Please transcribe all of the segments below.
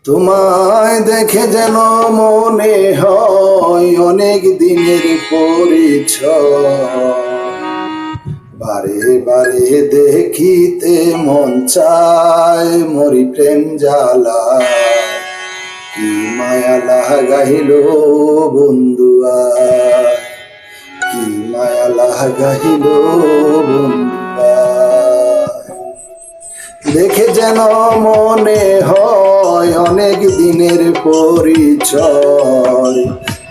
তোমায় দেখে যেন মনে হয় অনেক দিনের পরিচয়। বারে বারে দেখিতে মন চায়, মরি প্রেম জ্বালায়। কি মায়া লাগাইল বন্ধুয়া, কি মায়া লাগাইল বন্ধুয়া। দেখে যেন মনে হয় অনেক দিনের পরিচয়।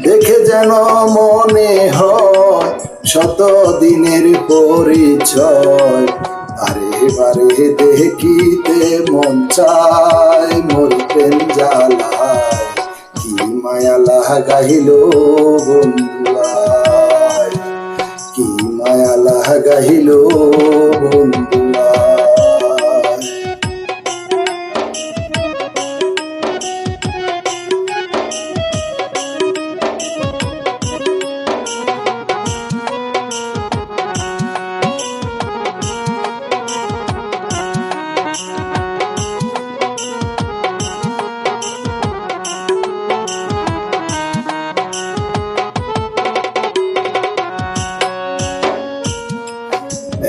দেখে যেন মনে হয় শত দিনের পরিচয়। বারে বারে দেখিতে মন চায়, মোর প্রেম জ্বালায়। কি মায়া লাগাইল বন্ধুয়া, কি মায়া লাগাইল বন্ধুয়া।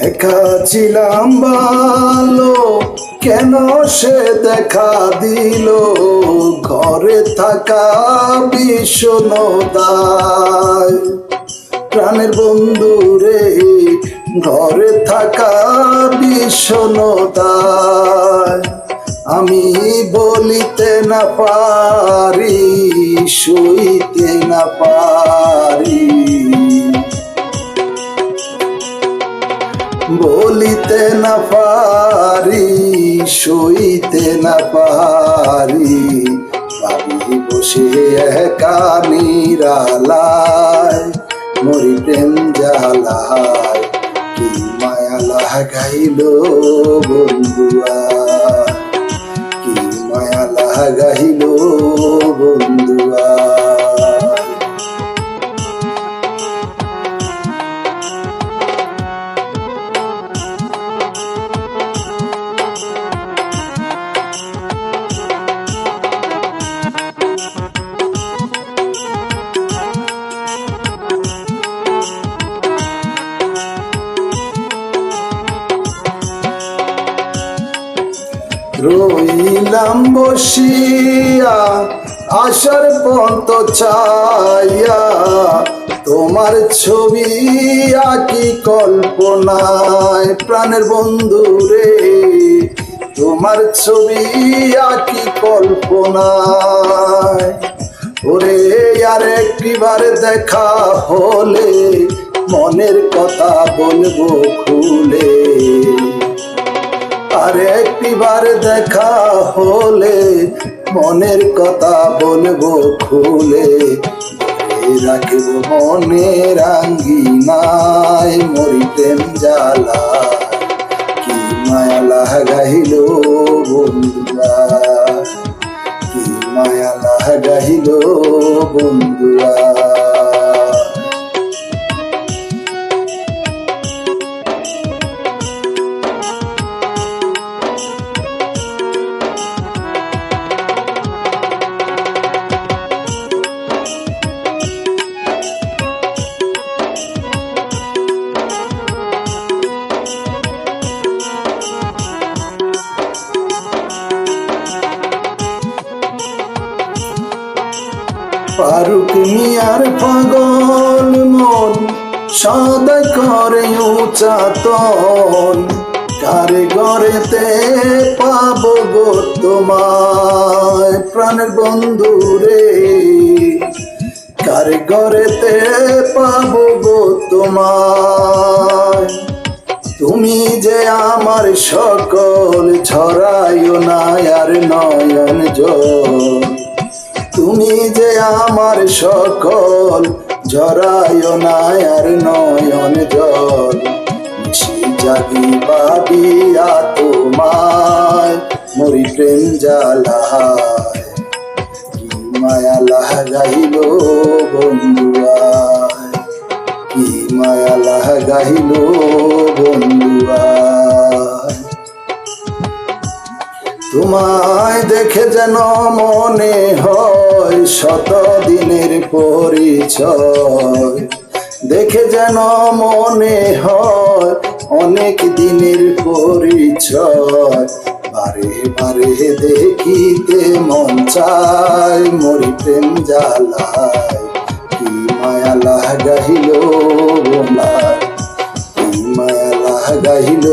একা ছিলাম ভালো, কেন সে দেখা দিল। ঘরে থাকা বিষণ্ণতায় প্রাণের বন্ধু রে, ঘরে থাকা বিষণ্ণতায় আমি বলিতে না পারি, সইতে না পারি। বলিতে না পারি, সইতে না পারি। ভাবি বসে একা নিরালায়, মরি প্রেম জ্বালায়। কি মায়া লাগাইল বন্ধুয়া, কি মায়া লাগাইল বন্ধুয়া। রইলাম বসিয়া আশার পন্ত ছায়া, তোমার ছবি আঁকি কল্পনায়। প্রাণের বন্ধু রে, তোমার ছবি আঁকি কল্পনায়। ওরে আর একটিবার দেখা হলে মনের কথা বলবো খুলে। আর একটিবার দেখা হলে মনের কথা বলবো খুলে। রাখিব মনের আঙ্গিনায়, মরি প্রেম জ্বালায়। কি মায়া লাগাইল বন্ধুয়া, কি মায়া লাগাইল বন্ধুয়া। ফারুক মিয়ার পাগল মন সদাই করে উচাতন। কারে গড়েতে পাবো গো তোমায়, প্রাণের বন্ধু রে, কারে গড়েতে পাবো গো তোমায়। তুমি যে আমার সকল, ছড়াইও না আর নয়ন জল। তুমি যে আমার সকল, ঝরাইও না আর নয়ন জল। নিশি জাগি ভাবিয়া তোমায়, মরি প্রেম জ্বালায়। কি মায়া লাগাইল বন্ধুয়া, কি মায়া লাগাইল বন্ধুয়া। তোমায় দেখে যেন মনে হয় শত দিনের পরিচয়, দেখে যেন মনে হয় অনেক দিনের পরিচয়। বারে বারে দেখিতে মন চায় মরি প্রেম জ্বালায়, কি মায়া লাগাইল বলায়, কি মায়া লাগাইল